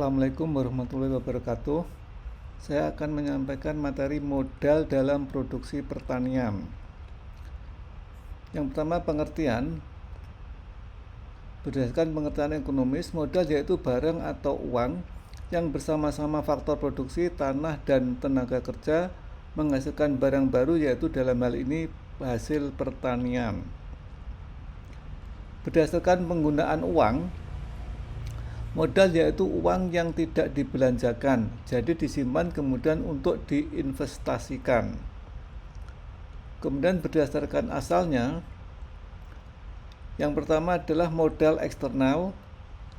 Assalamualaikum warahmatullahi wabarakatuh. Saya akan menyampaikan materi modal dalam produksi pertanian. Yang pertama, pengertian. Berdasarkan pengertian ekonomis, modal yaitu barang atau uang yang bersama-sama faktor produksi, tanah, dan tenaga kerja menghasilkan barang baru, yaitu dalam hal ini hasil pertanian. Berdasarkan penggunaan uang, modal yaitu uang yang tidak dibelanjakan, jadi disimpan kemudian untuk diinvestasikan. Kemudian berdasarkan asalnya, yang pertama adalah modal eksternal,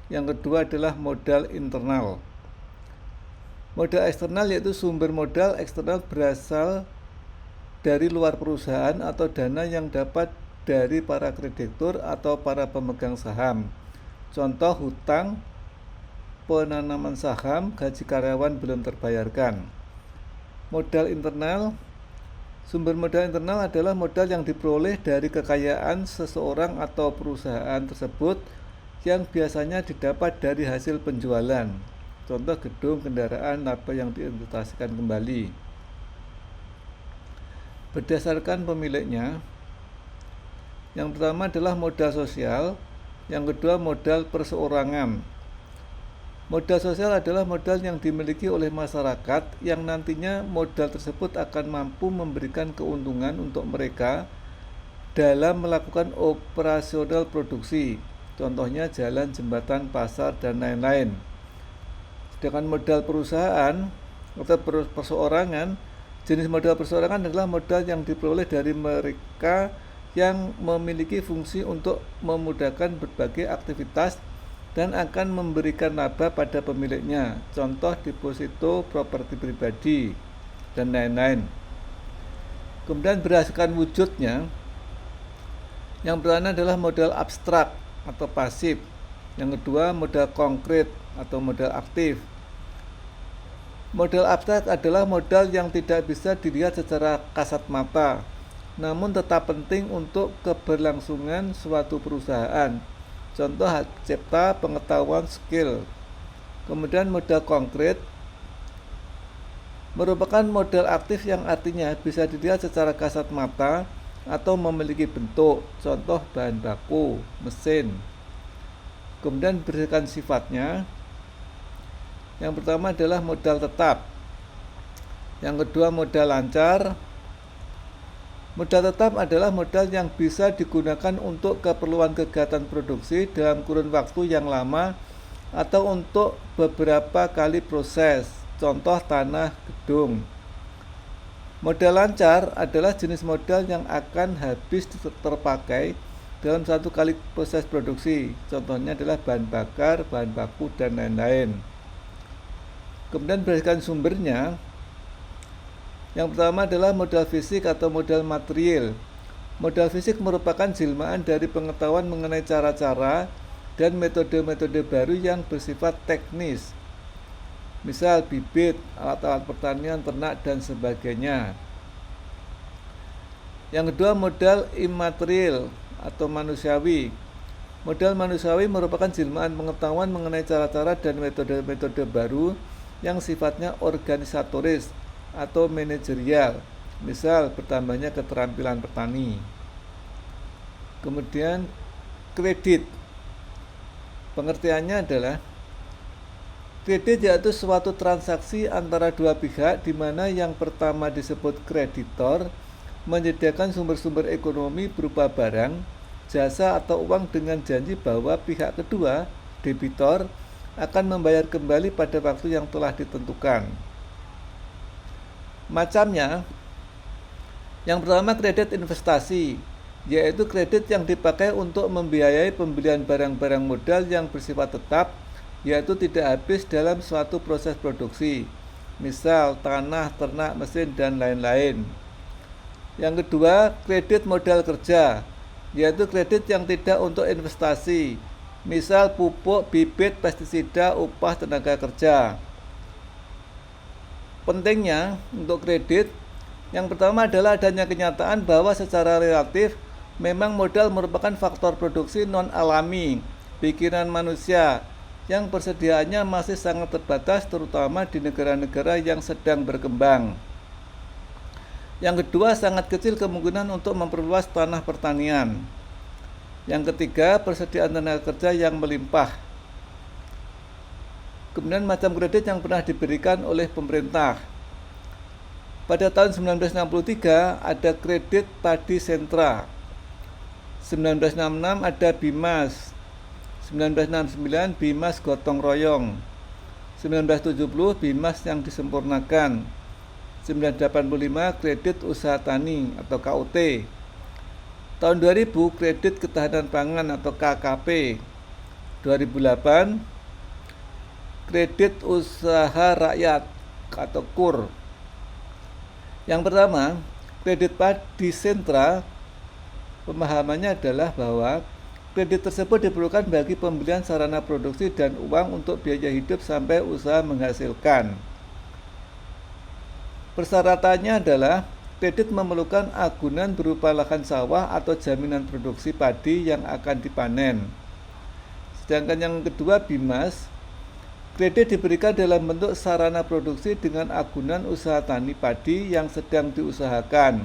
yang kedua adalah modal internal. Modal eksternal yaitu sumber modal eksternal berasal dari luar perusahaan atau dana yang dapat dari para kreditur atau para pemegang saham. Contoh hutang, penanaman saham, gaji karyawan belum terbayarkan. Modal internal, sumber modal internal adalah modal yang diperoleh dari kekayaan seseorang atau perusahaan tersebut yang biasanya didapat dari hasil penjualan. Contoh gedung, kendaraan, laba yang diinvestasikan kembali. Berdasarkan pemiliknya, yang pertama adalah modal sosial, yang kedua modal perseorangan. Modal sosial adalah modal yang dimiliki oleh masyarakat yang nantinya modal tersebut akan mampu memberikan keuntungan untuk mereka dalam melakukan operasional produksi. Contohnya jalan, jembatan, pasar, dan lain-lain. Sedangkan modal perusahaan atau perseorangan, jenis modal perseorangan adalah modal yang diperoleh dari mereka yang memiliki fungsi untuk memudahkan berbagai aktivitas dan akan memberikan laba pada pemiliknya. Contoh deposito, properti pribadi, dan lain-lain. Kemudian berdasarkan wujudnya, yang pertama adalah modal abstrak atau pasif. Yang kedua modal konkret atau modal aktif. Modal abstrak adalah modal yang tidak bisa dilihat secara kasat mata, namun tetap penting untuk keberlangsungan suatu perusahaan. Contoh hak cipta, pengetahuan, skill. Kemudian modal konkret merupakan modal aktif yang artinya bisa dilihat secara kasat mata atau memiliki bentuk. Contoh bahan baku, mesin. Kemudian berdasarkan sifatnya, yang pertama adalah modal tetap, yang kedua modal lancar. Modal tetap adalah modal yang bisa digunakan untuk keperluan kegiatan produksi dalam kurun waktu yang lama atau untuk beberapa kali proses. Contoh tanah, gedung. Modal lancar adalah jenis modal yang akan habis terpakai dalam satu kali proses produksi. Contohnya adalah bahan bakar, bahan baku, dan lain-lain. Kemudian berdasarkan sumbernya, yang pertama adalah modal fisik atau modal material. Modal fisik merupakan jelmaan dari pengetahuan mengenai cara-cara dan metode-metode baru yang bersifat teknis. Misal bibit, alat-alat pertanian, ternak, dan sebagainya. Yang kedua modal imaterial atau manusiawi. Modal manusiawi merupakan jelmaan pengetahuan mengenai cara-cara dan metode-metode baru yang sifatnya organisatoris atau manajerial, misal bertambahnya keterampilan petani. Kemudian kredit, pengertiannya adalah kredit yaitu suatu transaksi antara dua pihak di mana yang pertama disebut kreditor menyediakan sumber-sumber ekonomi berupa barang, jasa atau uang dengan janji bahwa pihak kedua, debitor, akan membayar kembali pada waktu yang telah ditentukan. Macamnya, yang pertama kredit investasi, yaitu kredit yang dipakai untuk membiayai pembelian barang-barang modal yang bersifat tetap, yaitu tidak habis dalam suatu proses produksi, misal tanah, ternak, mesin, dan lain-lain. Yang kedua, kredit modal kerja, yaitu kredit yang tidak untuk investasi, misal pupuk, bibit, pestisida, upah tenaga kerja. Pentingnya untuk kredit, yang pertama adalah adanya kenyataan bahwa secara relatif memang modal merupakan faktor produksi non-alami, pikiran manusia, yang persediaannya masih sangat terbatas, terutama di negara-negara yang sedang berkembang. Yang kedua, sangat kecil kemungkinan untuk memperluas tanah pertanian. Yang ketiga, persediaan tenaga kerja yang melimpah. Kemudian macam kredit yang pernah diberikan oleh pemerintah. Pada tahun 1963 ada kredit padi sentra. 1966 ada BIMAS. 1969 BIMAS gotong royong. 1970 BIMAS yang disempurnakan. 1985 kredit usaha tani atau KUT. Tahun 2000 kredit ketahanan pangan atau KKP. 2008 kredit usaha rakyat atau KUR. Yang pertama, kredit padi sentra, pemahamannya adalah bahwa kredit tersebut diperlukan bagi pembelian sarana produksi dan uang untuk biaya hidup sampai usaha menghasilkan. Persyaratannya adalah kredit memerlukan agunan berupa lahan sawah atau jaminan produksi padi yang akan dipanen. Sedangkan yang kedua, BIMAS, kredit diberikan dalam bentuk sarana produksi dengan agunan usaha tani padi yang sedang diusahakan.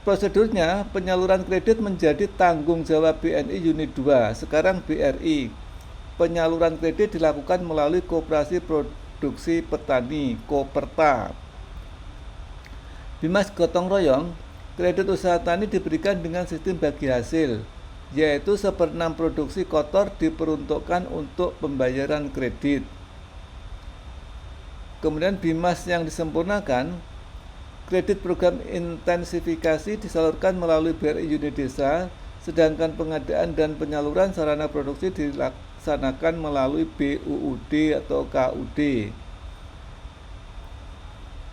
Prosedurnya, penyaluran kredit menjadi tanggung jawab BNI Unit 2, sekarang BRI. Penyaluran kredit dilakukan melalui Koperasi Produksi Petani, Koperta. BIMAS gotong royong, kredit usaha tani diberikan dengan sistem bagi hasil, yaitu 1/6 produksi kotor diperuntukkan untuk pembayaran kredit. Kemudian BIMAS yang disempurnakan, kredit program intensifikasi disalurkan melalui BRI Unit Desa, sedangkan pengadaan dan penyaluran sarana produksi dilaksanakan melalui BUUD atau KUD.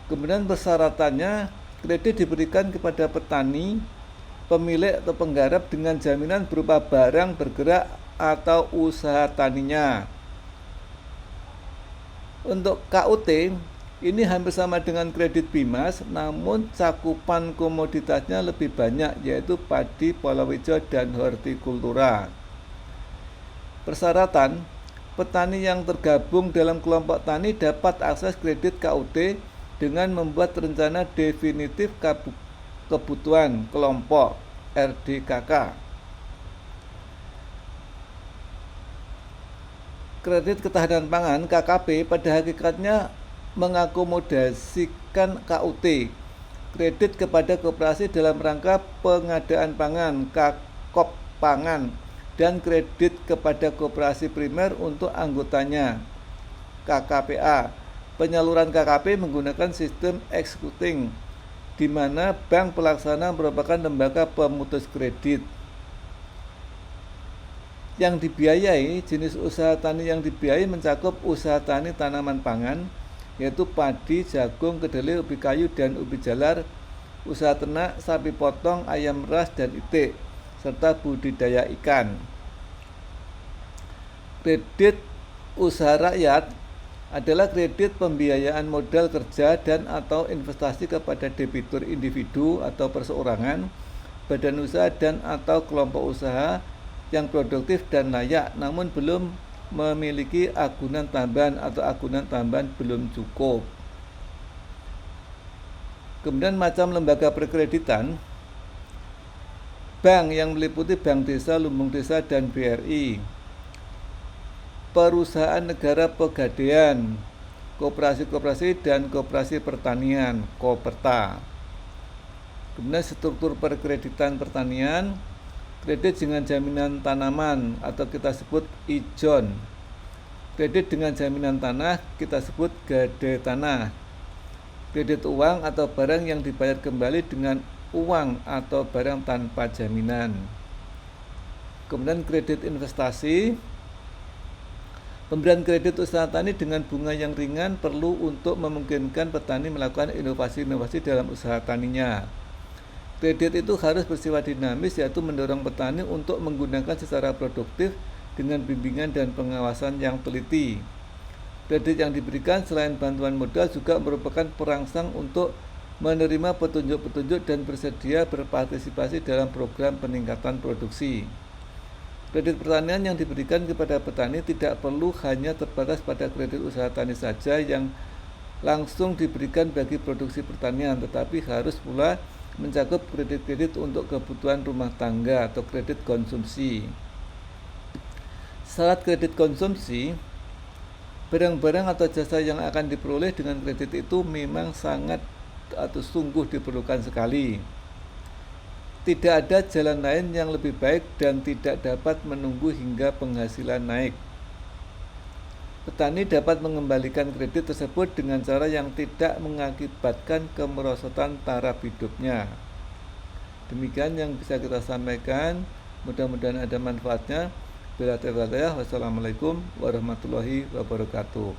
Kemudian persyaratannya, kredit diberikan kepada petani, pemilik atau penggarap dengan jaminan berupa barang bergerak atau usaha taninya. Untuk KUT, ini hampir sama dengan kredit BIMAS, namun cakupan komoditasnya lebih banyak, yaitu padi, palawija, dan hortikultura. Persyaratan, petani yang tergabung dalam kelompok tani dapat akses kredit KUT dengan membuat rencana definitif kebutuhan kelompok RDKK. Kredit ketahanan pangan KKP pada hakikatnya mengakomodasikan KUT, kredit kepada koperasi dalam rangka pengadaan pangan, KKOP pangan, dan kredit kepada koperasi primer untuk anggotanya, KKPA. Penyaluran KKP menggunakan sistem executing, di mana bank pelaksana merupakan lembaga pemutus kredit. Yang dibiayai, jenis usaha tani yang dibiayai mencakup usaha tani tanaman pangan, yaitu padi, jagung, kedelai, ubi kayu, dan ubi jalar, usaha ternak, sapi potong, ayam ras, dan itik, serta budidaya ikan. Kredit usaha rakyat adalah kredit pembiayaan modal kerja dan atau investasi kepada debitur individu atau perseorangan, badan usaha dan atau kelompok usaha yang produktif dan layak, namun belum memiliki agunan tambahan atau agunan tambahan belum cukup. Kemudian macam lembaga perkreditan, bank yang meliputi Bank Desa, Lumbung Desa, dan BRI, perusahaan negara pegadaian, koperasi-koperasi dan koperasi pertanian, Koperta. Kemudian struktur perkreditan pertanian, kredit dengan jaminan tanaman atau kita sebut ijon. Kredit dengan jaminan tanah kita sebut gade tanah. Kredit uang atau barang yang dibayar kembali dengan uang atau barang tanpa jaminan. Kemudian kredit investasi, pemberian kredit usaha tani dengan bunga yang ringan perlu untuk memungkinkan petani melakukan inovasi-inovasi dalam usaha taninya. Kredit itu harus bersifat dinamis, yaitu mendorong petani untuk menggunakan secara produktif dengan bimbingan dan pengawasan yang teliti. Kredit yang diberikan selain bantuan modal juga merupakan perangsang untuk menerima petunjuk-petunjuk dan bersedia berpartisipasi dalam program peningkatan produksi. Kredit pertanian yang diberikan kepada petani tidak perlu hanya terbatas pada kredit usaha tani saja yang langsung diberikan bagi produksi pertanian, tetapi harus pula mencakup kredit-kredit untuk kebutuhan rumah tangga atau kredit konsumsi. Syarat kredit konsumsi, barang-barang atau jasa yang akan diperoleh dengan kredit itu memang sangat atau sungguh diperlukan sekali. Tidak ada jalan lain yang lebih baik dan tidak dapat menunggu hingga penghasilan naik. Petani dapat mengembalikan kredit tersebut dengan cara yang tidak mengakibatkan kemerosotan taraf hidupnya. Demikian yang bisa kita sampaikan. Mudah-mudahan ada manfaatnya. Wassalamualaikum warahmatullahi wabarakatuh.